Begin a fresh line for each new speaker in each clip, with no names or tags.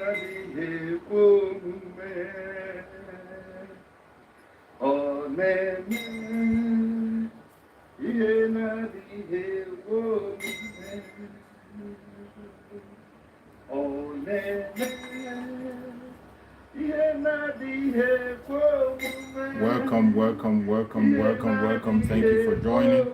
Welcome. Thank you for joining.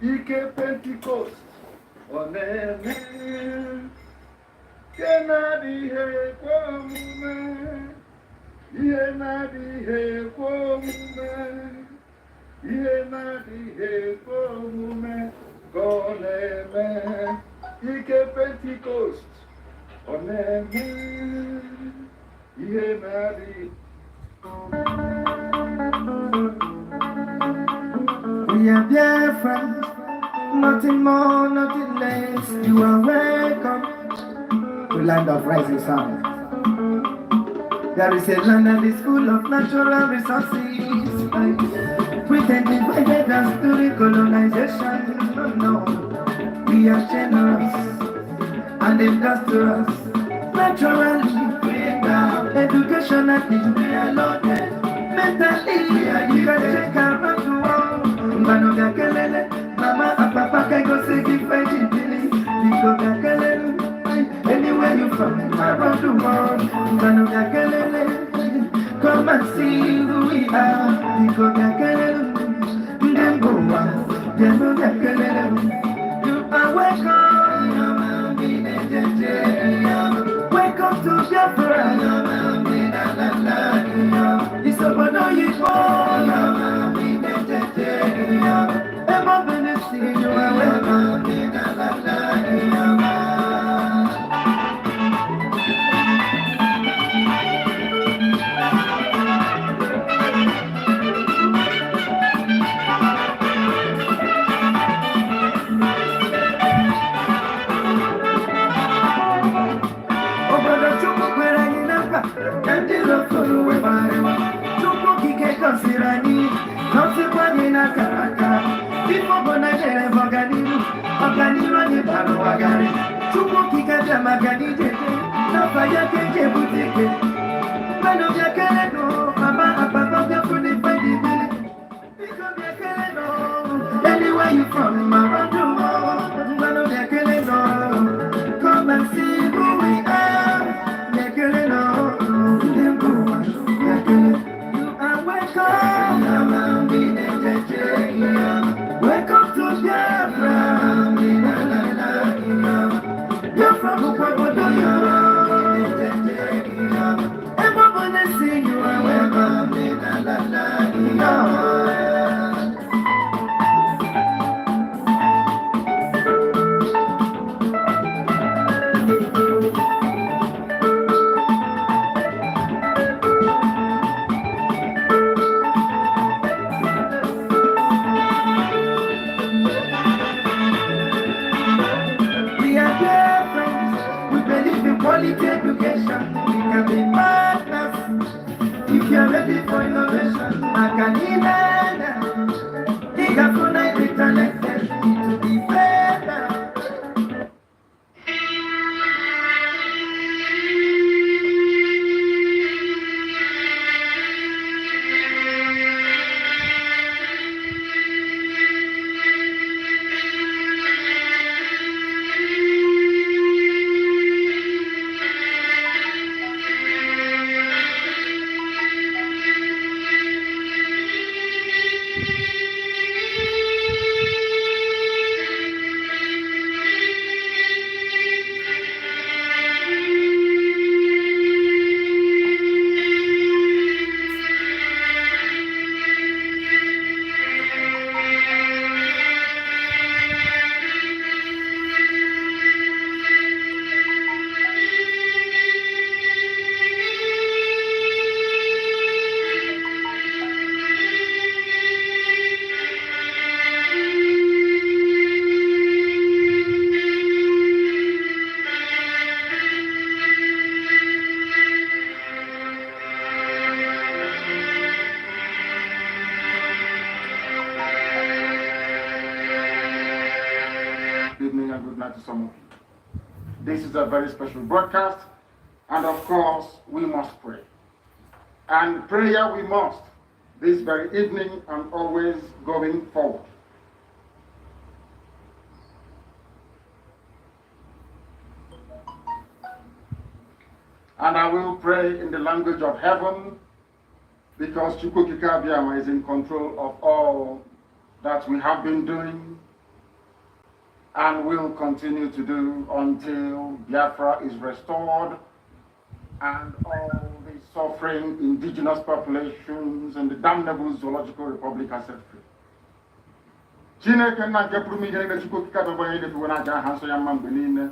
Ike Pentecost, oneme, ye na dihe kwomume, ye na dihe kwomume, ye na dihe kwomume, koneme, Ike Pentecost, oneme, ye na dihe.
We are dear friends, nothing more, nothing less. You are welcome to land of rising sun. There is a land at the school of natural resources. Pretend divided us during colonization. No, we are generous and industrious. Naturally, we are educationally, we are loaded. Mentally, we are you can check out the world. Manoga kelele, mama and papa can go say give veggie billy. Mikoga kelele, anywhere you from, around the world. Manoga kelele, come and see who we are. Mikoga kelele, then go on. Manoga kelele, you are welcome. Welcome to Biafra. It's about all you anywhere you from, around the world, come and see who we are. You are welcome. Welcome to Biafra. Biafra, everybody sing, you are welcome. Quality education, we can be partners. If you're ready for innovation, I can even think of united talented to be better.
night to some of you. This is a very special broadcast, and of course, we must pray. And prayer we must, this very evening and always going forward. And I will pray in the language of heaven, because Chukwuokike Abiyama is in control of all that we have been doing and will continue to do until Biafra is restored and all the suffering indigenous populations and the damnable zoological republic are set free. Chineke na nke pụrụ ihe niile Chukwuokike Abiyama ihe defuwe na aja aha nsọ ya mma mgbe niile.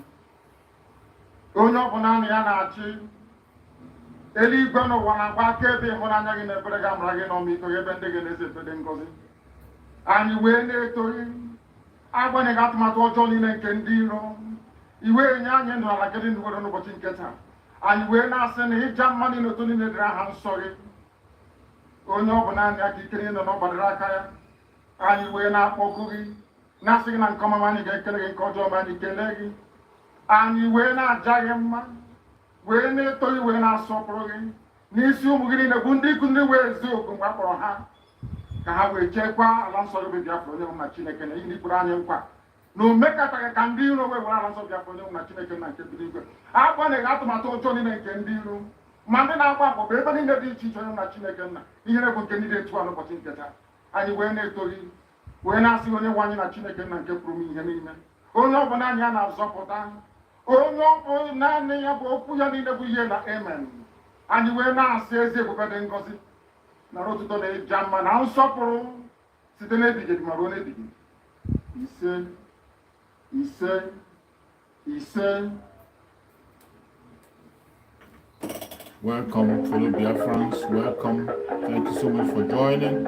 Onye ọbụla na ya na-achị eluigwe n'ụwa na-agba akaebe ịhụnanya gị na ebere gị amara gị n'ọmịiko ebe ndị gị na-ese ekpede ngọzi. Anyị wee na-etoghị agbanyeghị atụmatụ ọjọọ niile nke ndị iro, iwe nye anyị ndụ ala gịdị ndụ n'ụbọchị nke taa. Anyị wee na-asị na ịja mma niile otu niile dịrị aha nsọ gị. Onye ọbụla anyị aka ikere nọ n'ọgbadara aka ya. Anyị wee na-akpọku gị na-asị gị na nke ọma anyị ga-ekele gị, nke ọjọọ ma anyị kelee gị. Anyị wee na-aja gị mma, wee na-eto gị, wee na-asọpụrụ gị n'isi ụmụ gị niile bụ ndị ikwu ndị wee ezi oku mgbe a kpọrọ ha ka ha wee chekwaa ala nsọ gị bụ Biafra onye nwe na Chineke na ihe ikpere anyị nkwa na o mekataghị ka ndị iro wee were ala nsọ Biafra onye nwe na Chineke na nke bi n'igwe. Agbanyeghị atụmatụ ọjọọ niile nke ndị iro ma ndị na-agba agbụgbọ ebe niile dị iche iche onye nwe na Chineke nna ihere bụ nke ndị na-etu n'ụbọchị nke taa. Anyị wee na-eto gị, wee na-asị onye nwe anyị na Chineke nna nke pụrụ m ihe niile, onye ọ bụla anyị a na-azọpụta, onye ọ bụ naanị ya bụ okwu ya niile bụ ihe na amen. Anyị wee na-asị ezi ebube dị ngọzi na otuto na ịja mma na nsọpụrụ site n'ebighị ebi ma ruo n'ebighị. Ise ise ise.
Welcome, fellow Biafrans. Welcome. Thank you so much for joining.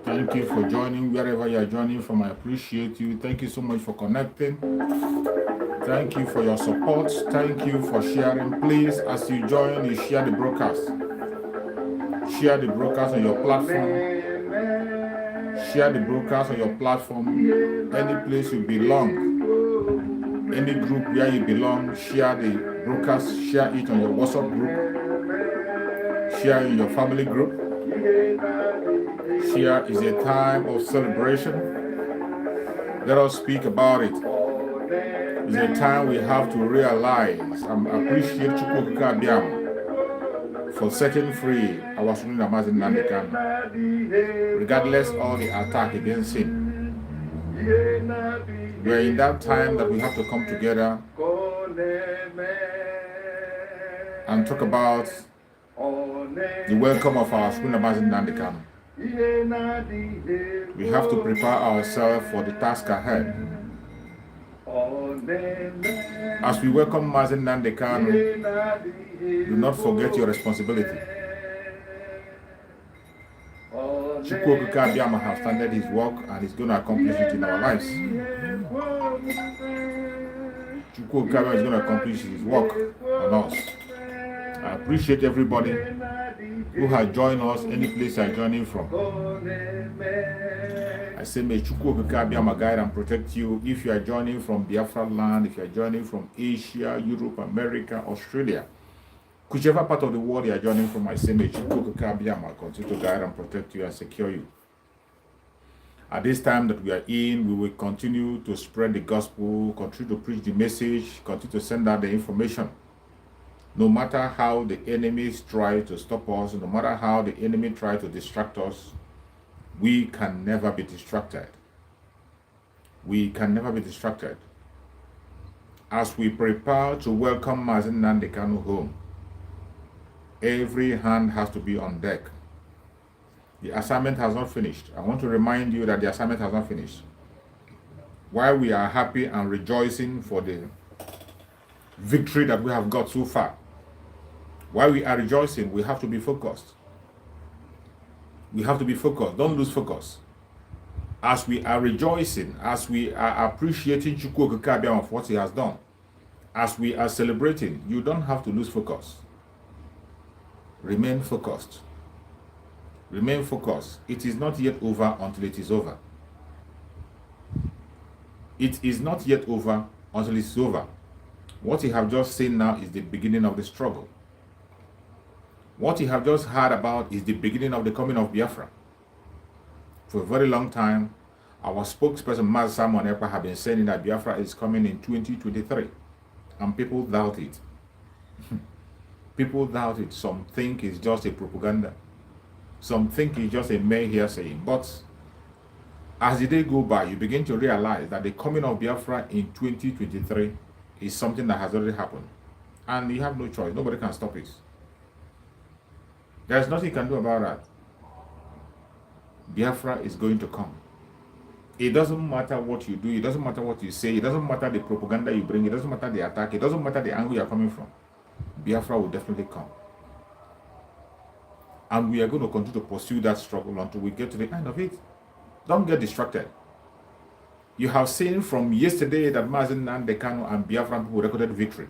Thank you for joining wherever you are joining from. I appreciate you. Thank you so much for connecting. Thank you for your support. Thank you for sharing. Please, as you join, you share the broadcast. Share the broadcast on your platform. Share the broadcast on your platform. Any place you belong, any group where you belong, share the broadcast. Share it on your WhatsApp group. Share in your family group. Share is a time of celebration. Let us speak about it. It's a time we have to realize and appreciate Chukwuokike Abiyama for setting free our Mazi Nnamdi, regardless of all the attack against him. We are in that time that we have to come together and talk about the welcome of our Mazi Nnamdi. We have to prepare ourselves for the task ahead. As we welcome Mazi Nnamdi Kanu, do not forget your responsibility. Chukwuokike Abiyama has started his work and is going to accomplish it in our lives. Chukwuokike Abiyama is going to accomplish his work on us. I appreciate everybody who has joined us, any place you are joining from. I say, may Chukwuokike Abiyama guide and protect you. If you are joining from Biafra land, if you are joining from Asia, Europe, America, Australia, whichever part of the world you are joining from, I say, may Chukwuokike Abiyama continue to guide and protect you and secure you. At this time that we are in, we will continue to spread the gospel, continue to preach the message, continue to send out the information. No matter how the enemies try to stop us, no matter how the enemy try to distract us, we can never be distracted. We can never be distracted. As we prepare to welcome Mazi Nnamdi Kanu home, every hand has to be on deck. The assignment has not finished. I want to remind you that the assignment has not finished. While we are happy and rejoicing for the victory that we have got so far, while we are rejoicing, we have to be focused. We have to be focused. Don't lose focus. As we are rejoicing, as we are appreciating Chukwuokike Abiyama for what he has done, as we are celebrating, you don't have to lose focus. Remain focused. Remain focused. It is not yet over until it is over. It is not yet over until it's over. What you have just seen now is the beginning of the struggle. What you have just heard about is the beginning of the coming of Biafra. For a very long time, our spokesperson, Mazi have been saying that Biafra is coming in 2023. And people doubt it. People doubt it. Some think it's just a propaganda. Some think it's just a mere hearsay. But as the day go by, you begin to realize that the coming of Biafra in 2023 is something that has already happened. And you have no choice. Nobody can stop it. There's nothing you can do about that. Biafra is going to come. It doesn't matter what you do. It doesn't matter what you say. It doesn't matter the propaganda you bring. It doesn't matter the attack. It doesn't matter the angle you're coming from. Biafra will definitely come. And we are going to continue to pursue that struggle until we get to the end of it. Don't get distracted. You have seen from yesterday that Mazi, Nnamdi, Kanu and Biafran people recorded victory.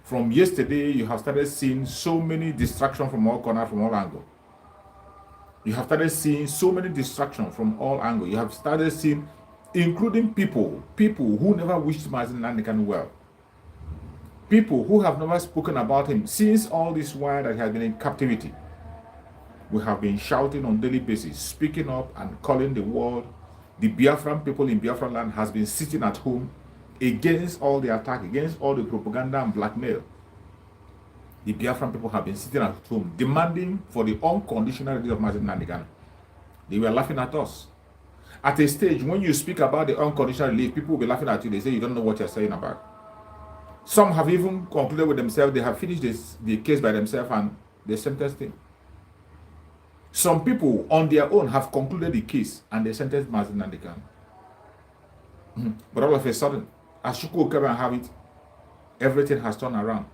From yesterday, you have started seeing so many distractions from all corners, from all angles. You have started seeing so many distractions from all angles. You have started seeing, including people who never wished Mazi, Nnamdi, Kanu well. People who have never spoken about him since all this while that he has been in captivity. We have been shouting on a daily basis, speaking up and calling the world. The Biafran people in Biafra land has been sitting at home against all the attack, against all the propaganda and blackmail. The Biafran people have been sitting at home demanding for the unconditional release of Mazi Nnamdi Kanu. They were laughing at us. At a stage, when you speak about the unconditional release, people will be laughing at you. They say you don't know what you're saying about. Some have even concluded with themselves, they have finished the case by themselves and they sentenced him. Some people on their own have concluded the case and they sentenced Mazi Nnamdi Kanu. But all of a sudden, as Shukwu came and have it, everything has turned around.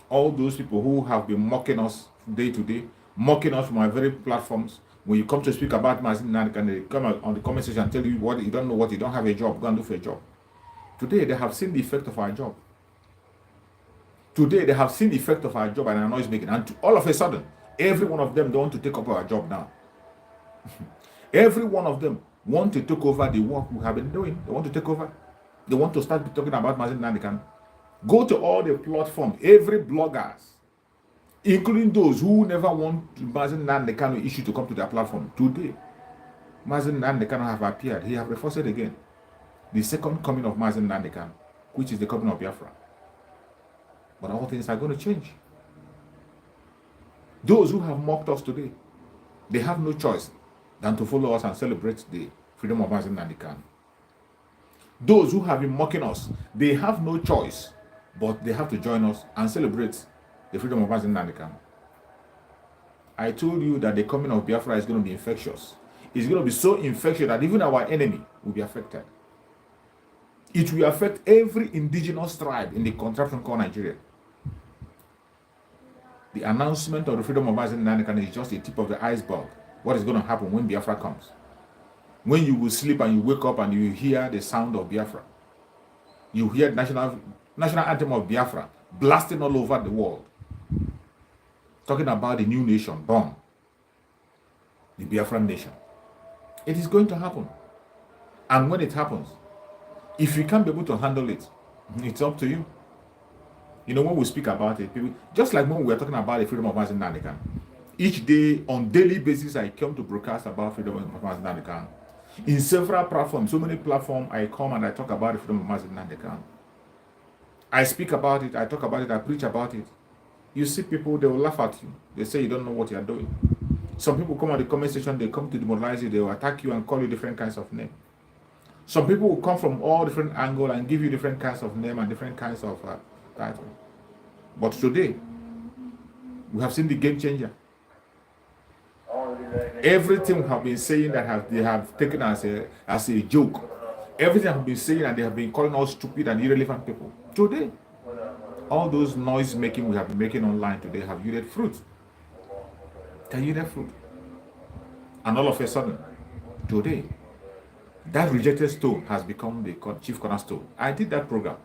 All those people who have been mocking us day to day, mocking us from our very platforms, when you come to speak about Mazi Nnamdi Kanu, they come on the comment section and tell you what you don't know, what you don't have a job, go and do for a job. Today, they have seen the effect of our job. Today, they have seen the effect of our job and our noise making. And all of a sudden, every one of them don't want to take up our job now. Every one of them want to take over the work we have been doing. They want to take over. They want to start talking about Mazi Nnamdi Kanu. Go to all the platforms, every bloggers, including those who never want Mazi Nnamdi Kanu issue to come to their platform. Today, Mazi Nnamdi Kanu have appeared. He have reinforced it again. The second coming of Mazi Nnamdi Kanu, which is the coming of Biafra. But all things are going to change. Those who have mocked us today, they have no choice than to follow us and celebrate the freedom of Mazi Nnamdi Kanu. Those who have been mocking us, they have no choice, but they have to join us and celebrate the freedom of Mazi Nnamdi Kanu. I told you that the coming of Biafra is going to be infectious. It's going to be so infectious that even our enemy will be affected. It will affect every indigenous tribe in the contraption called Nigeria. The announcement of the freedom of Mazi Nnamdi Kanu is just a tip of the iceberg. What is going to happen when Biafra comes? When you will sleep and you wake up and you hear the sound of Biafra. You hear the national anthem of Biafra blasting all over the world. Talking about the new nation born. The Biafran nation. It is going to happen. And when it happens, if you can't be able to handle it, it's up to you. You know, when we speak about it, people, just like when we were talking about the freedom of Mazi Nnamdi Kanu, each day, on daily basis, I come to broadcast about freedom of Mazi Nnamdi Kanu. In several platforms, so many platforms, I come and I talk about the freedom of Mazi Nnamdi Kanu. I speak about it, I talk about it, I preach about it. You see people, they will laugh at you. They say you don't know what you are doing. Some people come on the comment section, they come to demoralize you, they will attack you and call you different kinds of names. Some people will come from all different angles and give you different kinds of name and different kinds of title. But today, we have seen the game changer. Everything we have been saying that they have taken as a joke. Everything I have been saying and they have been calling us stupid and irrelevant people. Today, all those noise making we have been making online today have yielded fruit. They yielded fruit. And all of a sudden, today, that rejected stone has become the chief cornerstone. I did that program.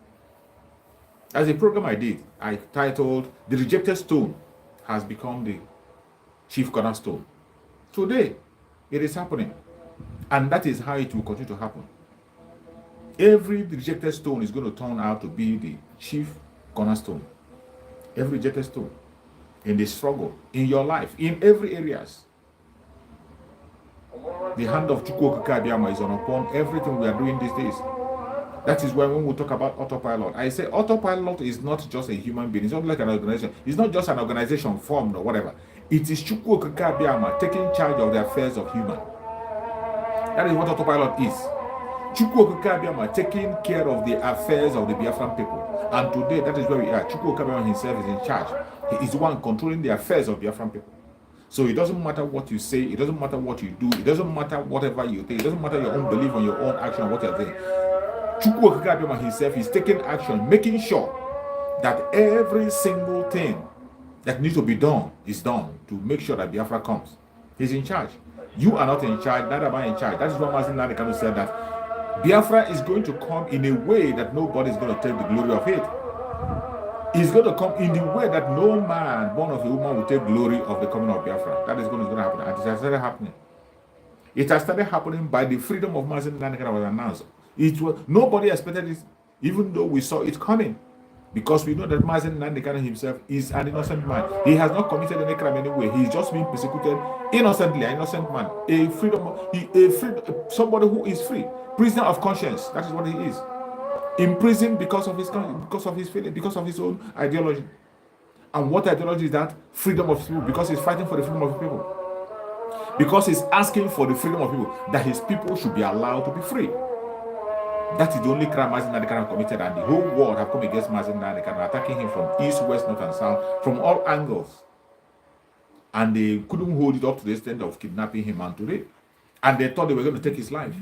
As a program I did, I titled, The Rejected Stone Has Become the Chief Cornerstone. Today, it is happening. And that is how it will continue to happen. Every rejected stone is going to turn out to be the chief cornerstone. Every rejected stone in the struggle, in your life, in every areas. The hand of Chukwu Okike is upon everything we are doing these days. That is why when we talk about autopilot, I say autopilot is not just a human being. It's not like an organization. It's not just an organization formed or whatever. It is Chukwu Okike taking charge of the affairs of human. That is what autopilot is. Chukwu Okike taking care of the affairs of the Biafran people. And today, that is where we are. Chukwu Okike himself is in charge. He is the one controlling the affairs of Biafran people. So it doesn't matter what you say, it doesn't matter what you do, it doesn't matter whatever you think, it doesn't matter your own belief on your own action, what you're doing. Chukwu Okike himself is taking action, making sure that every single thing that needs to be done is done to make sure that Biafra comes. He's in charge. You are not in charge, neither am I in charge. That is why Mazi Nnamdi said that Biafra is going to come in a way that nobody is going to take the glory of it. It's going to come in the way that no man born of a woman will take glory of the coming of Biafra. That is going to happen. And it has started happening. It has started happening by the freedom of Mazi Nnamdi was announced. Nobody expected it, even though we saw it coming. Because we know that Mazi Nnamdi himself is an innocent man. He has not committed any crime anyway. He's just been persecuted innocently, an innocent man. Somebody who is free. Prisoner of conscience. That is what he is. Imprisoned because of his feeling, because of his own ideology. And what ideology is that? Freedom of people, because he's fighting for the freedom of people. Because he's asking for the freedom of people, that his people should be allowed to be free. That is the only crime Mazi Nnamdi committed, and the whole world have come against Mazi Nnamdi, attacking him from east, west, north, and south, from all angles. And they couldn't hold it up to the extent of kidnapping him, and today. And they thought they were going to take his life.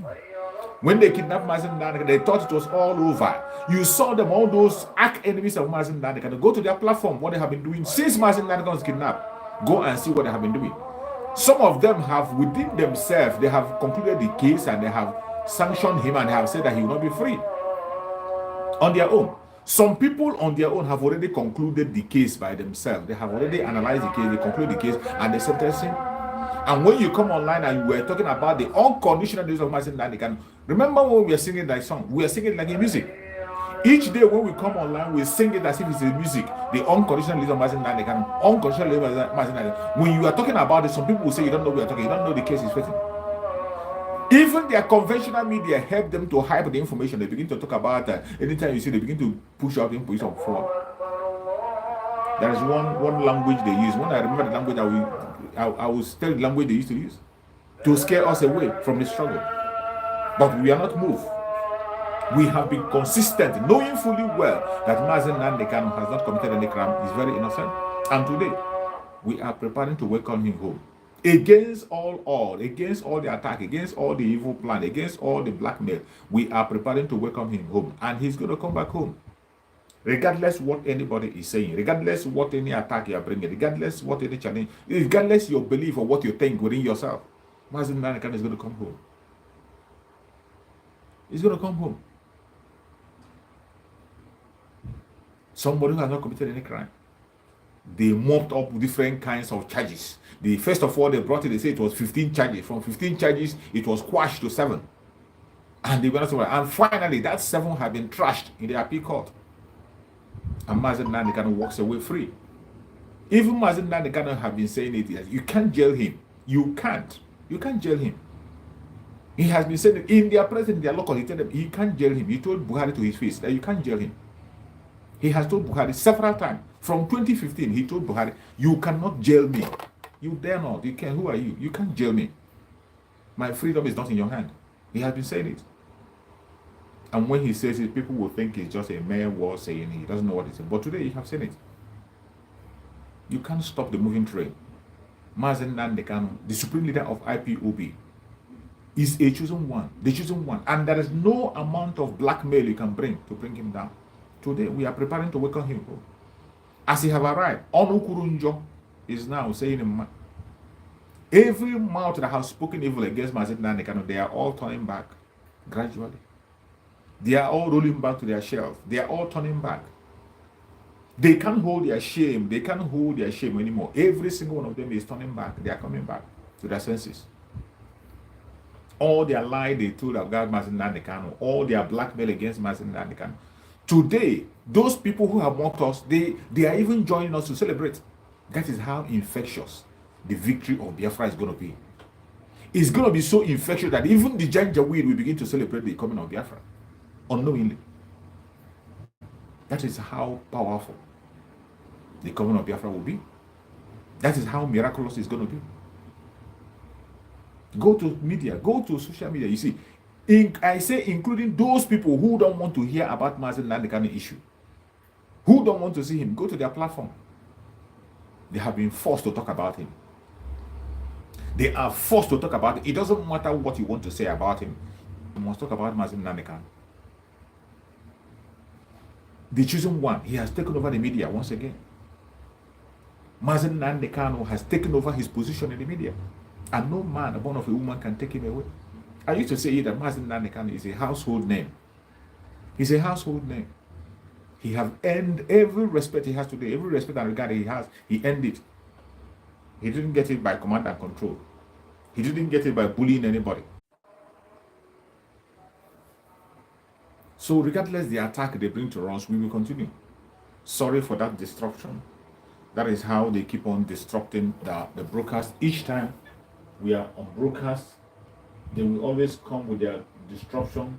When they kidnapped Mazi Nnamdi, they thought it was all over. You saw them, all those arch enemies of Mazi Nnamdi, go to their platform, what they have been doing since Mazi Nnamdi was kidnapped. Go and see what they have been doing. Some of them have, within themselves, they have concluded the case and they have sanctioned him and they have said that he will not be free. On their own. Some people on their own have already concluded the case by themselves. They have already analyzed the case, they conclude the case, and they sentence him. And when you come online and you were talking about the unconditional release of Mazi Nnamdi, remember when we were singing that song? We were singing it like a music. Each day when we come online, we sing it as if it's a music. The unconditional release of Mazi Nnamdi, unconditional release of Mazi Nnamdi. When you are talking about it, some people will say you don't know what we are talking. You don't know the case is facing. Even their conventional media help them to hype the information. They begin to talk about anytime you see, they begin to push out information of fraud. There is one language they use. When I remember the language I will tell the language they used to use to scare us away from the struggle. But we are not moved. We have been consistent, knowing fully well that Mazi Nnamdi has not committed any crime, is very innocent. And today, we are preparing to welcome him home. Against all odds, against all the attack, against all the evil plan, against all the blackmail, we are preparing to welcome him home. And he's going to come back home. Regardless what anybody is saying, regardless what any attack you are bringing, regardless what any challenge, regardless your belief or what you think within yourself, Mazi Nnamdi is going to come home. He's going to come home. Somebody who has not committed any crime. They mopped up different kinds of charges. First of all, they brought it, they said it was 15 charges. From 15 charges, it was quashed to 7. And they went on. And finally, that 7 have been trashed in the appeal court. And Mazi Nnamdi walks away free. Even Mazi Nnamdi have been saying it. You can't jail him. You can't jail him. He has been saying it in their presence, in their local. He told them you can't jail him. He told Buhari to his face that you can't jail him. He has told Buhari several times. From 2015, he told Buhari, you cannot jail me. You dare not. You can. Who are you? You can't jail me. My freedom is not in your hand. He has been saying it. And when he says it, people will think it's just a mere word saying he doesn't know what it's. But today, you have seen it. You can't stop the moving train. Mazi Nnamdi, the supreme leader of IPOB, is a chosen one. The chosen one. And there is no amount of blackmail you can bring to bring him down. Today, we are preparing to welcome him home. As he have arrived, Onukurunjo is now saying him, every mouth that has spoken evil against Mazi Nnamdi, they are all turning back gradually. They are all rolling back to their shelf. They are all turning back. They can't hold their shame. They can't hold their shame anymore. Every single one of them is turning back. They are coming back to their senses. all their lie they told about Mazi Nnamdi Kanu, all their blackmail against Mazi Nnamdi Kanu. Today, those people who have mocked us, they are even joining us to celebrate. That is how infectious the victory of Biafra is going to be. It's going to be so infectious that even the Janjaweed will begin to celebrate the coming of Biafra unknowingly. That is how powerful the coming of Biafra will be. That is how miraculous it's going to be. Go to media, go to social media. You see, I say including those people who don't want to hear about Mazi Nnamdi Kanu issue, who don't want to see him, go to their platform. They have been forced to talk about him. They are forced to talk about it. It doesn't matter what you want to say about him. You must talk about Mazi Nnamdi Kanu. The chosen one, he has taken over the media once again. Mazi Nnamdi Kanu has taken over his position in the media. And no man born of a woman can take him away. I used to say that Mazi Nnamdi Kanu is a household name. He's a household name. He has earned every respect he has today, every respect and regard he has, he earned it. He didn't get it by command and control. He didn't get it by bullying anybody. So regardless the attack they bring to us, we will continue. Sorry for that destruction. That is how they keep on disrupting the broadcast. Each time we are on broadcast, they will always come with their disruption